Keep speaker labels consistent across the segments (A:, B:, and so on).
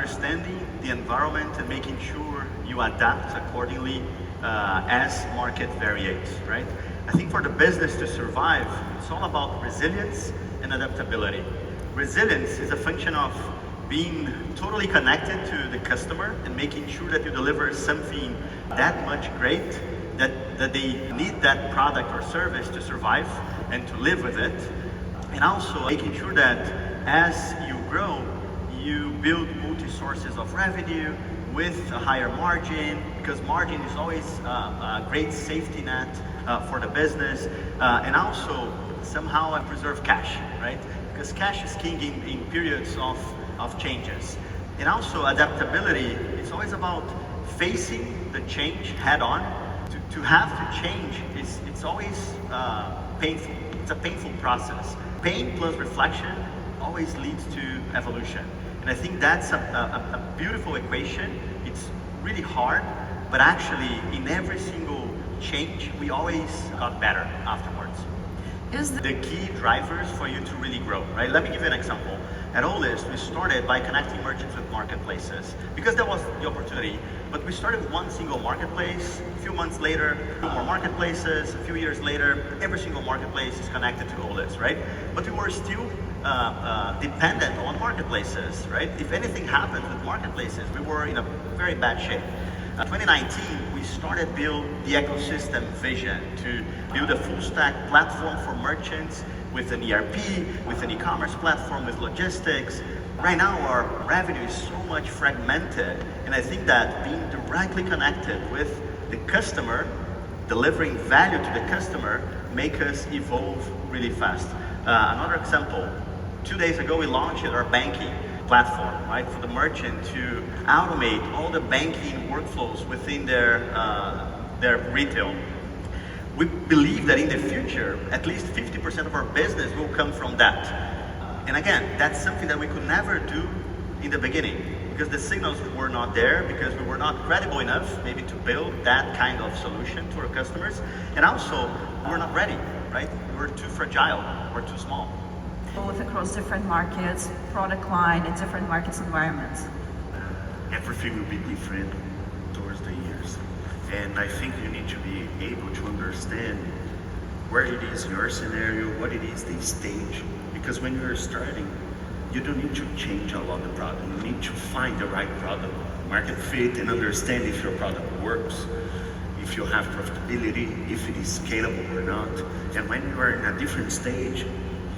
A: understanding the environment and making sure you adapt accordingly as market varies, right? I think for the business to survive, it's all about resilience and adaptability. Resilience is a function of being totally connected to the customer and making sure that you deliver something that much great that they need that product or service to survive and to live with it. And also making sure that as you grow, you build multi-sources of revenue with a higher margin, because margin is always a great safety net for the business. And also somehow preserve cash, right? Because cash is king in periods of changes. And also adaptability, it's always about facing the change head on. To have to change, it's always painful. It's a painful process. Pain plus reflection always leads to evolution. And I think that's a beautiful equation. It's really hard, but actually in every single change, we always got better afterwards. Is the key drivers for you to really grow, right? Let me give you an example. At Olist, we started by connecting merchants with marketplaces because that was the opportunity. But we started with one single marketplace. A few months later, more marketplaces. A few years later, every single marketplace is connected to Olist, right? But we were still dependent on marketplaces, right? If anything happened with marketplaces, we were in a very bad shape. 2019, we started build the ecosystem vision to build a full stack platform for merchants with an ERP, with an e-commerce platform, with logistics. Right now, our revenue is so much fragmented, and I think that being directly connected with the customer, delivering value to the customer, make us evolve really fast. Another example, 2 days ago, we launched our banking platform, right, for the merchant to automate all the banking workflows within their retail. We believe that in the future, at least 50% of our business will come from that. And again, that's something that we could never do in the beginning because the signals were not there, because we were not credible enough maybe to build that kind of solution to our customers. And also, we're not ready, right? We're too fragile, we're too small.
B: Both across different markets, product line, and different markets environments.
C: Everything will be different towards the years. And I think you need to be able to understand where it is your scenario, what it is the stage. Because when you're starting, you don't need to change a lot the product. You need to find the right product, market fit, and understand if your product works, if you have profitability, if it is scalable or not. And when you are in a different stage,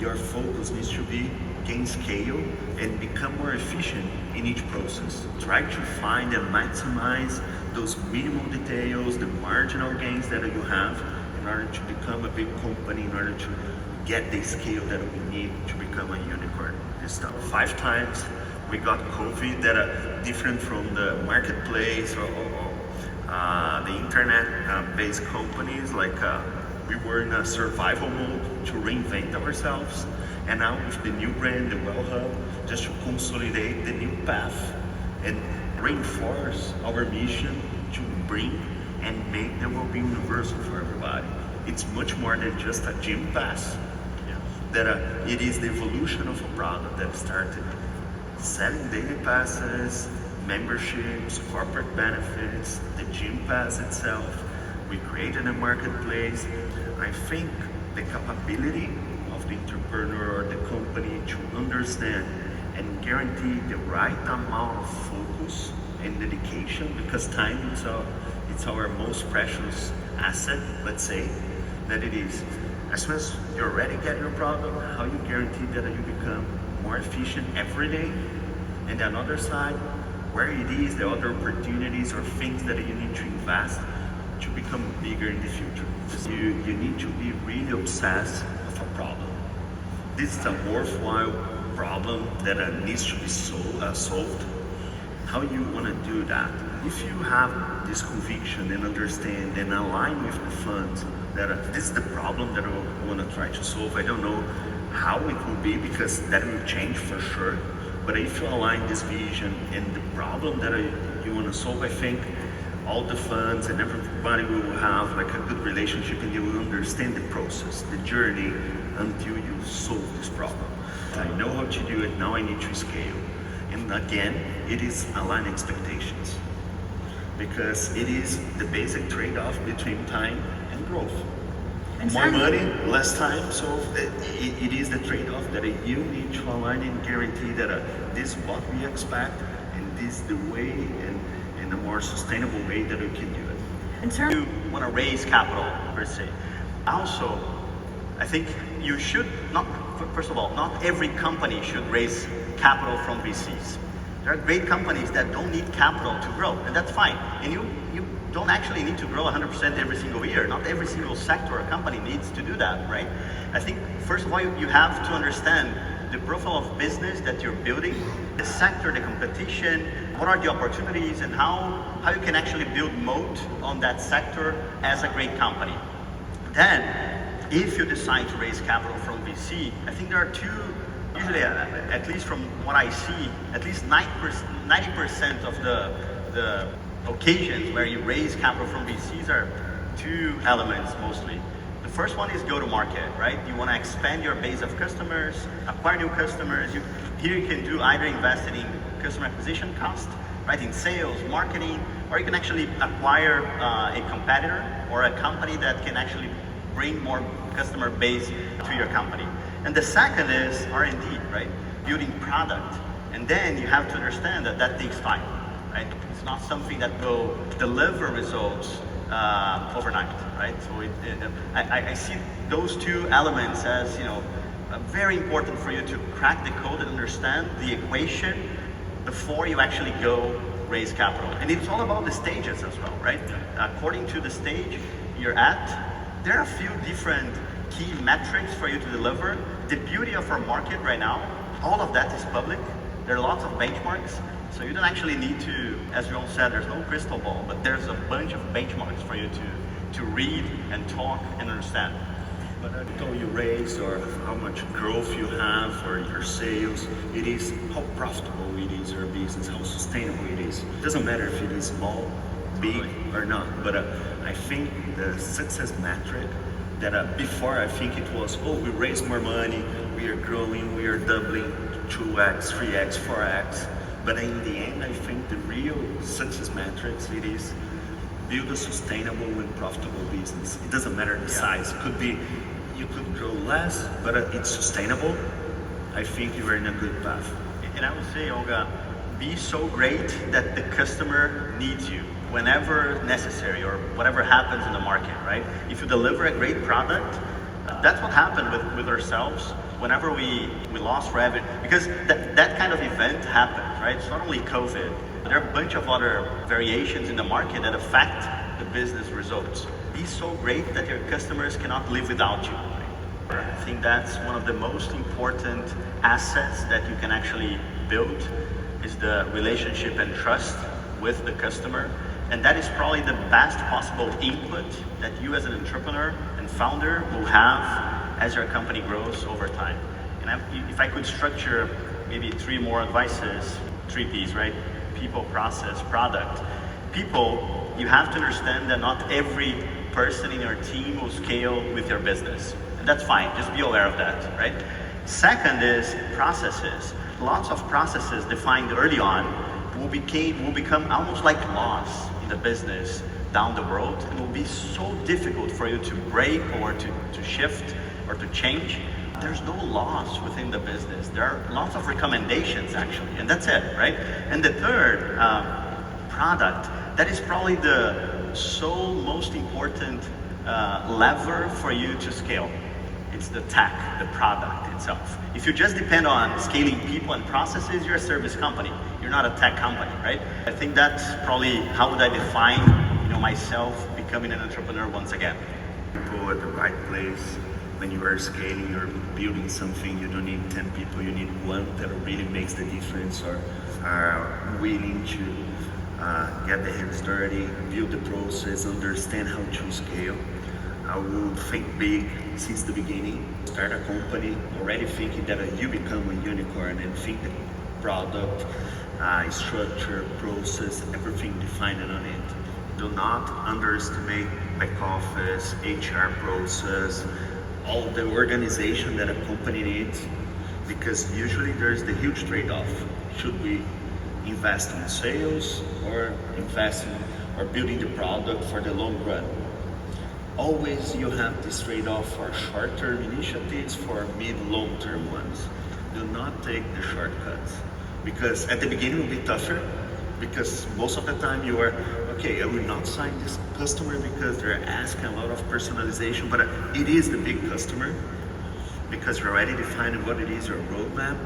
C: your focus needs to be gain scale and become more efficient in each process. Try to find and maximize those minimal details, the marginal gains that you have in order to become a big company, in order to get the scale that we need to become a unicorn. This stuff. 5 times we got COVID that are different from the marketplace or the internet-based companies. Like we were in a survival mode to reinvent ourselves. And now with the new brand, the Well Hub, just to consolidate the new path and reinforce our mission to bring and make the well-being universal for everybody. It's much more than just a GymPass. That it is the evolution of a product that started selling daily passes, memberships, corporate benefits, the GymPass itself. We created a marketplace. I think the capability of the entrepreneur or the company to understand and guarantee the right amount of focus and dedication, because time is it's our most precious asset, let's say, that it is. As soon as you're ready to get your product, how you guarantee that you become more efficient every day? And the other side, where it is, the other opportunities or things that you need to invest to become bigger in the future. You need to be really obsessed with a problem. This is a worthwhile problem that needs to be solved. How you want to do that? If you have this conviction and understand and align with the funds that this is the problem that I want to try to solve. I don't know how it will be because that will change for sure. But if you align this vision and the problem that you want to solve, I think all the funds and everybody will have like a good relationship and they will understand the process, the journey until you solve this problem. I know how to do it, now I need to scale. And again, it is align expectations because it is the basic trade-off between time and growth.
B: And
C: More
B: Sam-
C: money, less time, so it is the trade-off that you need to align and guarantee that this is what we expect and this is the way and a more sustainable way that we can do it.
B: In terms
A: You want to raise capital per se. Also, I think you should not, first of all, not every company should raise capital from VCs. There are great companies that don't need capital to grow, and that's fine. And you don't actually need to grow 100% every single year. Not every single sector or company needs to do that, right? I think, first of all, you have to understand the profile of business that you're building, the sector, the competition, what are the opportunities, and how you can actually build moat on that sector as a great company. Then, if you decide to raise capital from VC, I think there are two, usually, at least from what I see, at least 90% of the occasions where you raise capital from VCs are two elements mostly. The first one is go to market, right? You want to expand your base of customers, acquire new customers. Here you can do either investing in customer acquisition cost, right, in sales, marketing, or you can actually acquire a competitor or a company that can actually bring more customer base to your company. And the second is R&D, right? Building product. And then you have to understand that that takes time, right? It's not something that will deliver results overnight, right? So I see those two elements as, very important for you to crack the code and understand the equation before you actually go raise capital. And it's all about the stages as well, right? According to the stage you're at, there are a few different key metrics for you to deliver. The beauty of our market right now, all of that is public. There are lots of benchmarks. So you don't actually need to, as you all said, there's no crystal ball, but there's a bunch of benchmarks for you to read and talk and understand.
C: But until you raise or how much growth you have or your sales, it is how profitable it is your business, how sustainable it is. It doesn't matter if it is small, big or not, but I think the success metric that before I think it was, we raise more money, we are growing, we are doubling 2x, 3x, 4x. But in the end, I think the real success metrics, it is build a sustainable and profitable business. It doesn't matter the size. Could be, you could grow less, but it's sustainable. I think you're in a good path.
A: And I would say, Olga, be so great that the customer needs you whenever necessary or whatever happens in the market, right? If you deliver a great product, that's what happened with ourselves whenever we lost revenue, because that kind of event happened, right? It's not only COVID. There are a bunch of other variations in the market that affect the business results. Be so great that your customers cannot live without you. Right? I think that's one of the most important assets that you can actually build is the relationship and trust with the customer. And that is probably the best possible input that you as an entrepreneur and founder will have as your company grows over time. And if I could structure maybe three more advices, 3 Ps, right? People, process, product. People, you have to understand that not every person in your team will scale with your business. And that's fine, just be aware of that, right? Second is processes. Lots of processes defined early on will become almost like laws in the business down the road. It will be so difficult for you to break or to shift or to change. There's no laws within the business. There are lots of recommendations actually, and that's it, right? And the third, product. That is probably the sole most important lever for you to scale. It's the tech, the product itself. If you just depend on scaling people and processes, you're a service company. You're not a tech company, right? I think that's probably how would I define, myself becoming an entrepreneur once again.
C: People at the right place. When you are scaling or building something, you don't need 10 people, you need one that really makes the difference or are willing to get their hands dirty, build the process, understand how to scale. I would think big since the beginning. Start a company already thinking that you become a unicorn and think the product, structure, process, everything defined on it. Do not underestimate back office, HR process, all the organization that a company needs. because usually there's the huge trade-off. Should we invest in sales or invest in or building the product for the long run? Always you have this trade-off for short-term initiatives, for mid-long-term ones. Do not take the shortcuts, because at the beginning it will be tougher, because most of the time you are, okay, I will not sign this customer because they're asking a lot of personalization, but it is the big customer, because you're already defining what it is, your roadmap,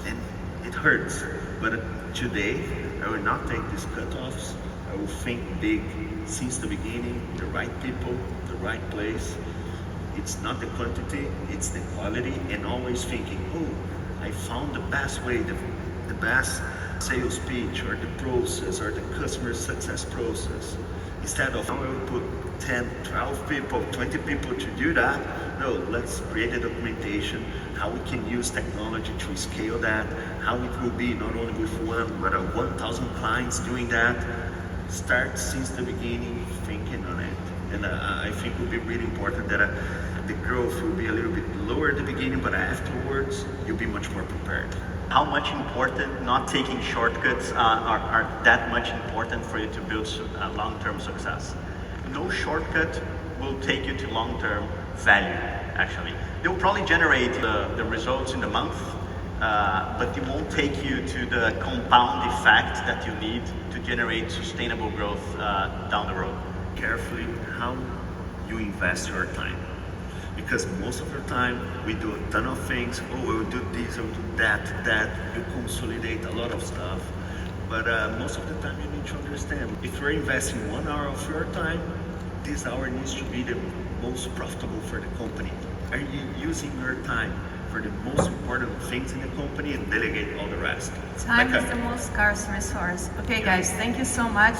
C: and it hurts. But today, I will not take these cutoffs. I will think big since the beginning, the right people, the right place. It's not the quantity, it's the quality, and always thinking, oh, I found the best way, the best sales pitch, or the process, or the customer success process. Instead of, I will put 10, 12 people, 20 people to do that. No, let's create a documentation, how we can use technology to scale that, how it will be not only with one, but 1,000 clients doing that. Start since the beginning, thinking on it. And I think it will be really important that the growth will be a little bit lower at the beginning, but afterwards, you'll be much more prepared.
A: How much important not taking shortcuts are that much important for you to build long-term success? No shortcut will take you to long-term value, actually. They'll probably generate the results in a month, but it won't take you to the compound effect that you need to generate sustainable growth down the road.
C: Carefully how you invest your time. Because most of the time we do a ton of things. Oh, we'll do this, we'll do that. You consolidate a lot of stuff. But most of the time you need to understand, if you're investing 1 hour of your time, this hour needs to be the most profitable for the company. Are you using your time for the most important things in the company and delegate all the rest?
B: Time is the most scarce resource. Okay guys, thank you so much.